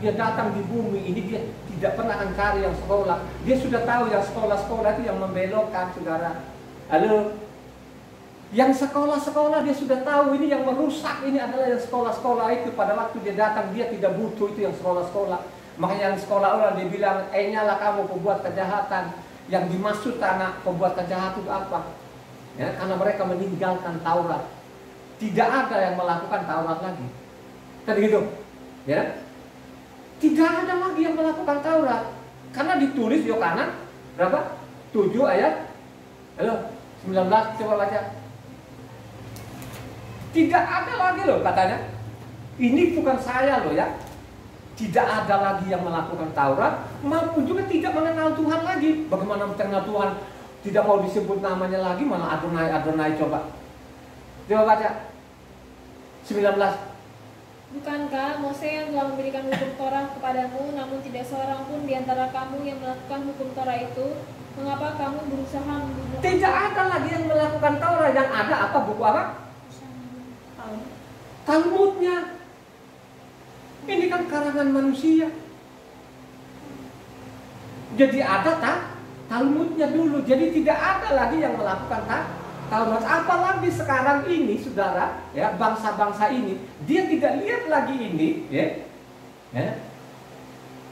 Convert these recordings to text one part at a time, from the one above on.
Dia datang di bumi ini, dia tidak pernah akan cari yang sekolah. Dia sudah tahu yang sekolah-sekolah itu yang membelokkan, saudara. Halo, yang sekolah-sekolah dia sudah tahu ini yang merusak, ini adalah yang sekolah-sekolah itu. Pada waktu dia datang, dia tidak butuh itu yang sekolah-sekolah. Makanya yang sekolah orang dia bilang, nyala kamu pembuat kejahatan. Yang dimaksud anak pembuat kejahatan itu apa? Ya, karena mereka meninggalkan Taurat. Tidak ada yang melakukan Taurat lagi. Kan gitu, ya? Tidak ada lagi yang melakukan Taurat. Karena ditulis Yohanes berapa? 7 ayat 19, coba baca. Tidak ada lagi loh katanya. Ini bukan saya loh ya. Tidak ada lagi yang melakukan Taurat, maupun juga tidak mengenal Tuhan lagi. Bagaimana mengenal Tuhan? Tidak mau disebut namanya lagi, malah Adonai, Adonai, coba. Coba baca 19. Bukankah Mose yang telah memberikan hukum Torah kepadamu, namun tidak seorang pun di antara kamu yang melakukan hukum Torah itu? Mengapa kamu berusaha membunuh? Tidak ada lagi yang melakukan Taurat. Yang ada apa? Buku apa? Talmudnya. Ini kan karangan manusia. Jadi ada Talmudnya dulu. Jadi tidak ada lagi yang melakukan Taurat. Apalagi sekarang ini, saudara, ya, bangsa-bangsa ini, dia tidak lihat lagi ini, ya.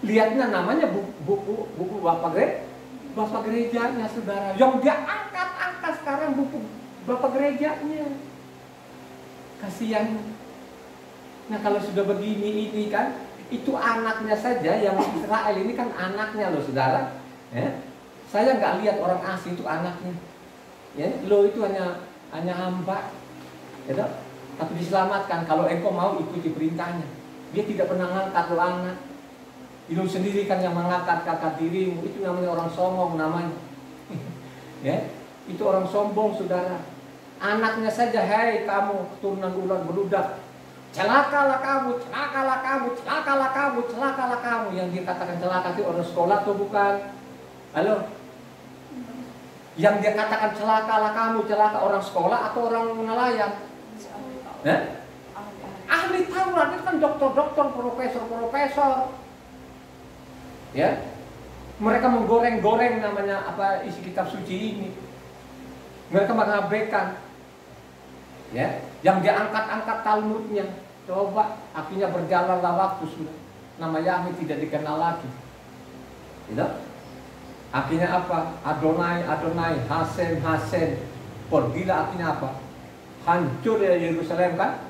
Lihatnya namanya buku Bapak gerejanya, saudara. Yang dia angkat sekarang buku Bapak gerejanya. Kasihan. Nah, kalau sudah begini ini kan, itu anaknya saja yang Israel ini kan anaknya loh, saudara. Ya. Saya nggak lihat orang asing itu anaknya. Ya, lo itu hanya hamba, ya, tapi diselamatkan kalau engkau mau ikuti perintahnya. Dia tidak pernah ngangkat lo anak. Lo sendiri kan yang mengangkat kakak dirimu. Itu namanya orang sombong namanya. Ya, itu orang sombong, saudara. Anaknya saja, hei kamu keturunan ular beludak, celakalah kamu, celakalah kamu, celakalah kamu, celakalah kamu. Yang dikatakan celaka itu orang sekolah tuh bukan? Halo? Yang dia katakan celakalah kamu, celaka orang sekolah atau orang nelayan? Ahli Taurat itu kan dokter-dokter, profesor-profesor. Ya, mereka menggoreng-goreng namanya apa isi kitab suci ini. Mereka mengabaikan. Ya, yang diangkat-angkat Talmudnya. Coba, akhirnya berjalanlah waktu sudah. Nama Yahweh tidak dikenal lagi. Tidak? Akhirnya apa? Adonai, Adonai, Hasen, Hasen. Pergilah akhirnya apa? Hancur ya Yerusalem kan?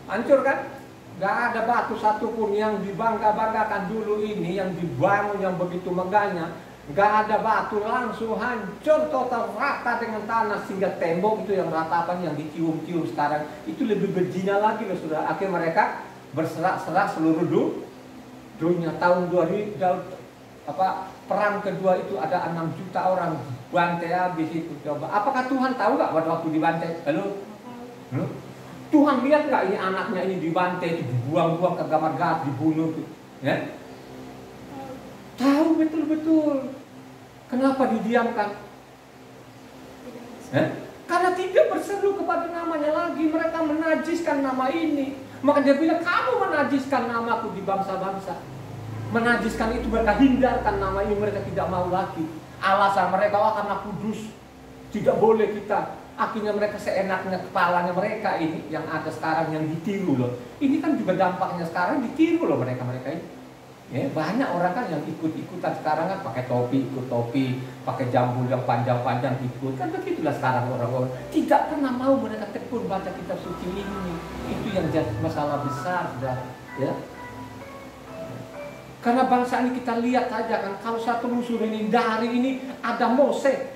Hancur kan? Gak ada batu satupun yang dibangga-banggakan dulu ini, yang dibangun yang begitu megahnya. Gak ada batu, langsung hancur total, rata dengan tanah. Sehingga tembok itu yang ratapan, yang dicium-cium sekarang itu lebih berzina lagi loh, sudah. Akhirnya mereka berserak-serak seluruh dunia. Tahun 2000 perang kedua itu ada 6 juta orang bantai habis itu. Coba, apakah Tuhan tahu nggak waktu dibantai? Halo? Tuhan lihat nggak ini anaknya ini dibantai, dibuang-buang ke kamar gas, dibunuh, ya? Tahu betul-betul. Kenapa didiamkan? Karena tidak berseru kepada namanya lagi. Mereka menajiskan nama ini. Maka dia bilang, kamu menajiskan namaku di bangsa-bangsa. Menajiskan itu mereka hindarkan nama ini, mereka tidak mau lagi. Alasan mereka, karena kudus, tidak boleh kita. Akhirnya mereka seenaknya kepalanya mereka ini yang ada sekarang yang ditiru loh. Ini kan juga dampaknya sekarang ditiru loh mereka ini. Ya, banyak orang kan yang ikut-ikutan sekarang kan pakai topi, ikut topi, pakai jambul yang panjang-panjang ikut. Kan begitulah sekarang orang-orang. Tidak pernah mau mereka tekun baca kitab suci ini. Itu yang jadi masalah besar, saudara. Ya. Karena bangsa ini kita lihat saja kan, kalau satu musuh ini dari ini ada Mose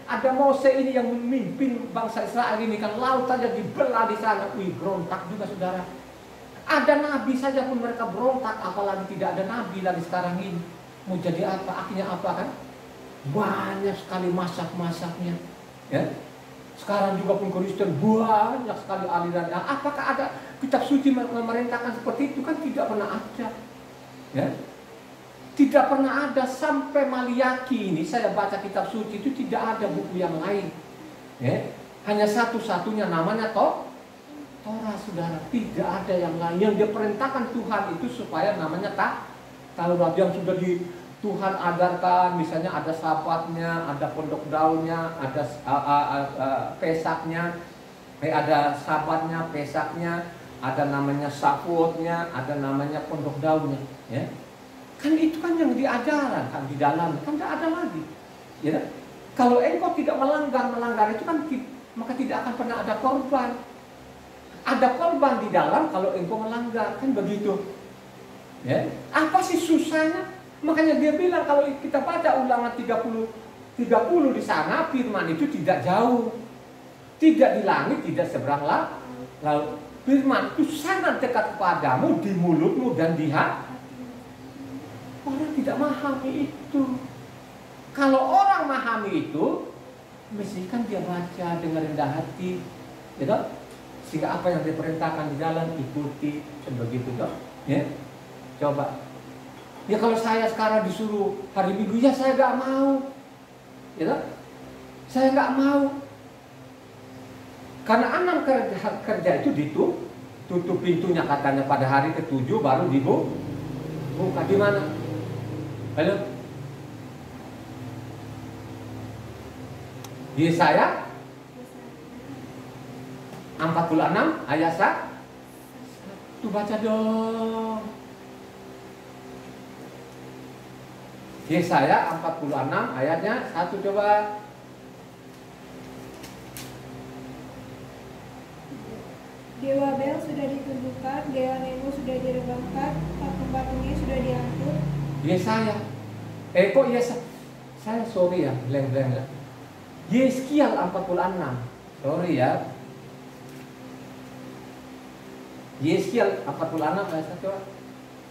ini yang memimpin bangsa Israel ini kan, laut saja dibelah di sana, berontak juga, saudara. Ada nabi saja pun mereka berontak, apalagi tidak ada nabi lagi sekarang ini. Mau jadi apa? Akhirnya apa kan? Banyak sekali masak-masaknya. Ya. Sekarang juga pun Kristen banyak sekali aliran. Apakah ada kitab suci memerintahkan seperti itu? Kan tidak pernah ada. Ya. Tidak pernah ada sampai Maliaki ini. Saya baca kitab suci itu tidak ada buku yang lain. Ya. Hanya satu-satunya namanya Torah, saudara. Tidak ada yang lain. Yang diperintahkan Tuhan itu supaya namanya Taurat yang sudah di Tuhan ajarkan, misalnya ada sabatnya, ada pondok daunnya, ada pesaknya, ada sabatnya, pesaknya, ada namanya saputnya, ada namanya pondok daunnya, ya. Kan itu kan yang diajarkan kan di dalam, kan tidak ada lagi, ya. Kalau engkau tidak melanggar itu kan maka tidak akan pernah ada korban. Ada korban di dalam kalau engkau melanggar, kan begitu. Ya, apa sih susahnya? Makanya dia bilang kalau kita baca Ulangan 30 di sana, firman itu tidak jauh. Tidak di langit, tidak seberang laut. Firman itu sangat dekat kepadamu, di mulutmu dan di hati. Orang tidak memahami itu. Kalau orang memahami itu, mesti kan dia baca dengan rendah hati, gitu? Sehingga apa yang diperintahkan di dalam ikuti, dan begitu, toh. Ya, coba. Ya kalau saya sekarang disuruh hari Minggu, ya saya nggak mau, gitu? Saya nggak mau. Karena anak kerja itu tutup pintunya katanya pada hari ke-7 baru dibuka. Di mana? Halo? Yesaya 46 ayat 1. Baca dong. Yesaya 46 ayatnya 1 coba. Dewa Bel sudah ditunjukkan, Dewa Nebo sudah direbahkan, patung-patungnya sudah diangkut. Yesaya. Kok Yesaya? Saya sorry ya, blank ya. Yeskial 46. Sorry ya. Yeskial 46 ayat 1 coba.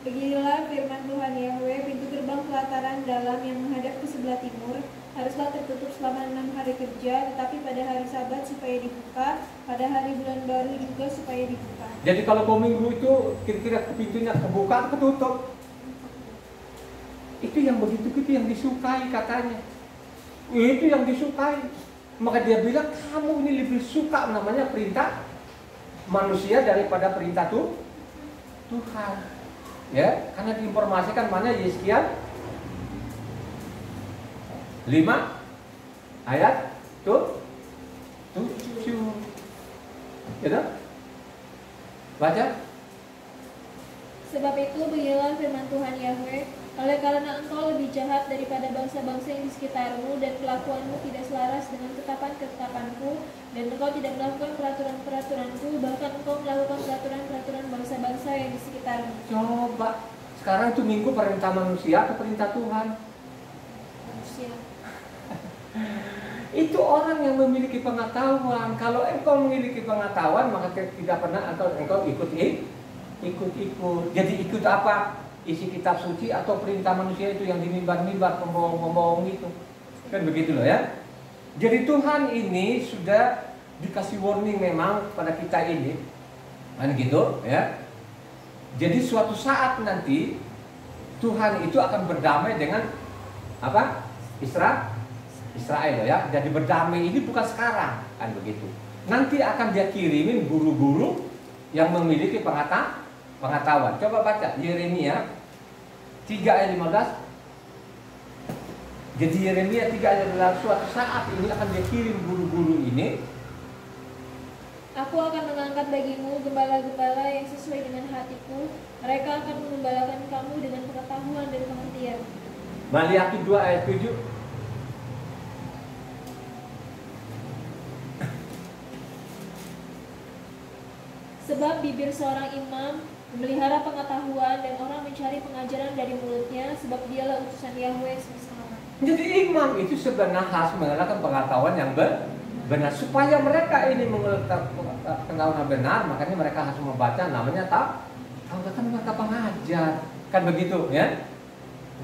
Beginilah firman Tuhan Yahweh, pintu gerbang pelataran dalam yang menghadap ke sebelah timur haruslah tertutup selama 6 hari kerja, tetapi pada hari Sabat supaya dibuka, pada hari bulan baru juga supaya dibuka. Jadi kalau minggu itu kira-kira pintunya kebuka atau ketutup? Itu yang begitu yang disukai katanya. Itu yang disukai. Maka dia bilang kamu ini lebih suka namanya perintah manusia daripada perintah Tuhan. Ya, karena diinformasikan mana Yeskial 5 ayat 7. Gitu? Baca. Sebab itu beginilah firman Tuhan Yahweh, oleh karena engkau lebih jahat daripada bangsa-bangsa yang di sekitarmu dan kelakuanmu tidak selaras dengan ketetapan-ketetapanku, dan engkau tidak melakukan peraturan-peraturanku, bahkan engkau melakukan peraturan-peraturan bangsa-bangsa yang di sekitarmu. Coba, sekarang itu minggu perintah manusia atau perintah Tuhan? Manusia. Itu orang yang memiliki pengetahuan. Kalau engkau memiliki pengetahuan, maka tidak pernah engkau ikut. Jadi ikut apa? Isi kitab suci atau perintah manusia itu yang dimimbar-mimbar, pembohong-pembohong itu. Kan begitu loh ya. Jadi Tuhan ini sudah dikasih warning memang pada kita ini. Kan gitu ya. Jadi suatu saat nanti Tuhan itu akan berdamai dengan apa? Israel ya. Jadi berdamai ini bukan sekarang, kan begitu. Nanti akan dia kirimin guru-guru yang memiliki pengetahuan. Coba baca Yeremia 3 ayat 15. Jadi Yeremia 3 ayat 15, suatu saat ini akan dia kirim guru-guru ini. Aku akan mengangkat bagimu gembala-gembala yang sesuai dengan hatiku. Mereka akan mengembalakan kamu dengan pengetahuan dan pengertian. Maliaki 2 ayat 7. Sebab bibir seorang imam memelihara pengetahuan dan orang mencari pengajaran dari mulutnya, sebab dialah utusan Yahweh semesta alam. Jadi imam itu sebenarnya harus mengenakan pengetahuan yang benar supaya mereka ini mengenakan pengetahuan benar, makanya mereka harus membaca namanya Taurat, kan mereka pengajar, kan begitu ya.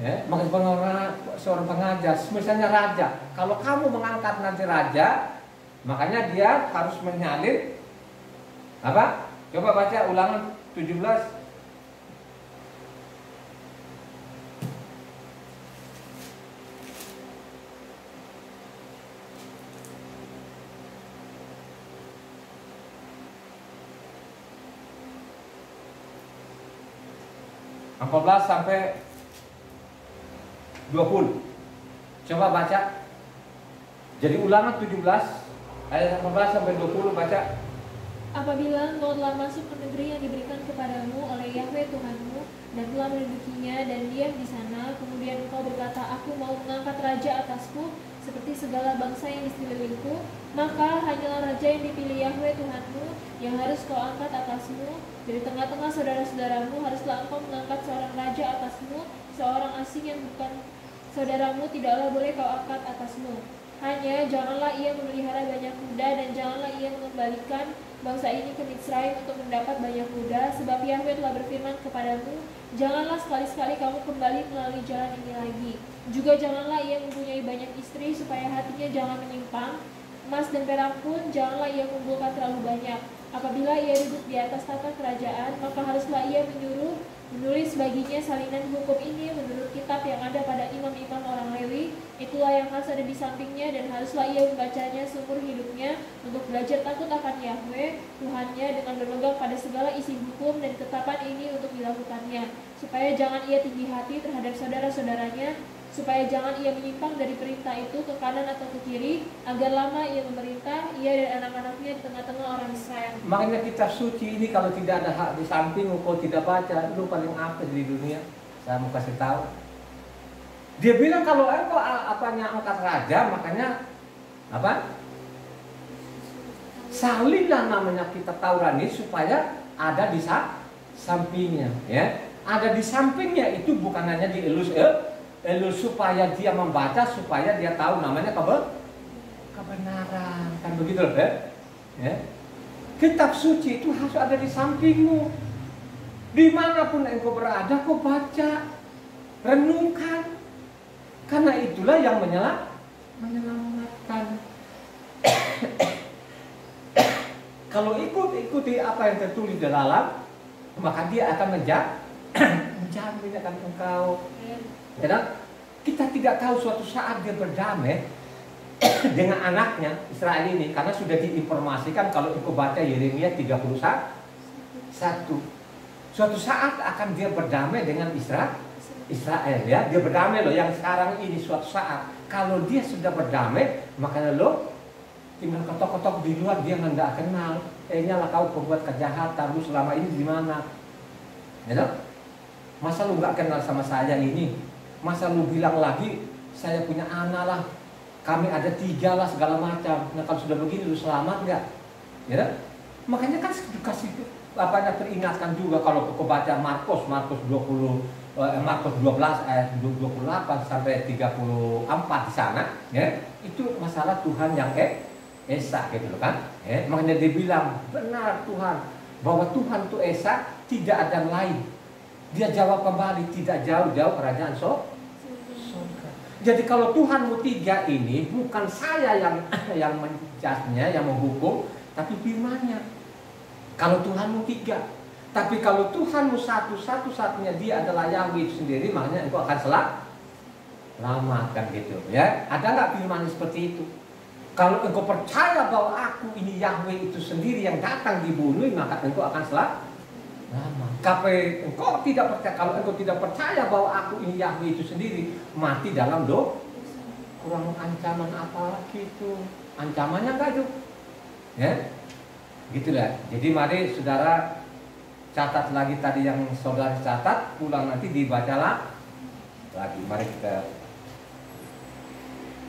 Ya, makanya seorang pengajar, misalnya raja, kalau kamu mengangkat nanti raja, makanya dia harus menyalin apa? Coba baca Ulangan 17. Sampai 20. Coba baca. Jadi Ulangan 17 ayat 18 sampai 20 baca. Apabila engkau telah masuk ke negeri yang diberikan kepadamu oleh Yahweh Tuhanmu dan telah mendudukinya dan diam di sana, kemudian engkau berkata, aku mau mengangkat raja atasku seperti segala bangsa yang di sekelilingku, maka hanyalah raja yang dipilih Yahweh Tuhanmu yang harus kau angkat atasmu. Dari tengah-tengah saudara-saudaramu haruslah engkau mengangkat seorang raja atasmu, seorang asing yang bukan saudaramu tidaklah boleh kau angkat atasmu. Hanya janganlah ia memelihara banyak kuda dan janganlah ia mengembalikan bangsa ini ke Mitsraim untuk mendapat banyak kuda, sebab Yahweh telah berfirman kepadamu, janganlah sekali-sekali kamu kembali melalui jalan ini lagi. Juga janganlah ia mempunyai banyak istri supaya hatinya jangan menyimpang. Emas dan perak pun janganlah ia kumpulkan terlalu banyak. Apabila ia duduk di atas tahta kerajaan, maka haruslah ia menulis baginya salinan hukum ini menurut kitab yang ada pada imam-imam orang Lewi. Itulah yang harus ada di sampingnya dan haruslah ia membacanya seumur hidupnya untuk belajar takut akan Yahweh Tuhannya dengan berpegang pada segala isi hukum dan ketetapan ini untuk dilakukannya, supaya jangan ia tinggi hati terhadap saudara-saudaranya, supaya jangan ia menyimpang dari perintah itu ke kanan atau ke kiri, agar lama ia memerintah, ia dan anak-anaknya di tengah-tengah orang Israel. Makanya kitab suci ini kalau tidak ada hak di samping, kau tidak baca, lu paling apa di dunia? Saya mau kasih tahu. Dia bilang kalau engkau angkat raja, makanya apa? Salinlah namanya kitab Taurat ini supaya ada di sampingnya, ya. Ada di sampingnya itu bukan hanya dielus supaya dia membaca, supaya dia tahu namanya kebenaran, kan begitu loh, ya. Kitab suci itu harus ada di sampingmu. Dimanapun engkau berada, kau baca, renungkan. Karena itulah yang menyelamatkan. Kalau ikuti apa yang tertulis di dalam, maka dia akan menjamin akan engkau. Ya, kita tidak tahu suatu saat dia berdamai dengan anaknya Israel ini, karena sudah diinformasikan kalau engkau baca Yeremia 31. Suatu saat akan dia berdamai dengan Israel, ya, dia berdamai loh. Yang sekarang ini suatu saat kalau dia sudah berdamai, makanya lo tinggal ketok-ketok di luar, dia nggak kenal. Nyalah kau pembuat kejahatan, lu selama ini di mana? Ya, masa lu nggak kenal sama saya ini? Masa lu bilang lagi saya punya anak lah, kami ada 3 lah, segala macam. Nah kalau sudah begini lu selamat nggak? Ya, makanya kan kasih peringatkan juga kalau kau baca Markus 12 ayat 28 sampai 34 di sana, ya, itu masalah Tuhan yang Esa gitu loh kan. Makanya dia bilang benar Tuhan bahwa Tuhan itu Esa, tidak ada lain. Dia jawab kembali, tidak jauh-jauh kerajaan surga. Jadi kalau Tuhanmu 3 ini bukan saya yang menjudge-nya, yang menghukum, tapi firman-Nya. Kalau Tuhanmu 3, tapi kalau Tuhanmu satu-satunya dia adalah Yahweh itu sendiri, makanya engkau akan selamat kan gitu ya. Ada nggak firman seperti itu? Kalau engkau percaya bahwa aku ini Yahweh itu sendiri yang datang dibunuh, maka engkau akan selamat. Kalau engkau tidak percaya bahwa aku ini Yahweh itu sendiri, mati dalam dosa. Kurang ancaman apa lagi itu? Ancamannya enggak itu? Ya, gitulah. Jadi mari saudara catat lagi tadi yang saudara catat, pulang nanti dibacalah lagi. Mari kita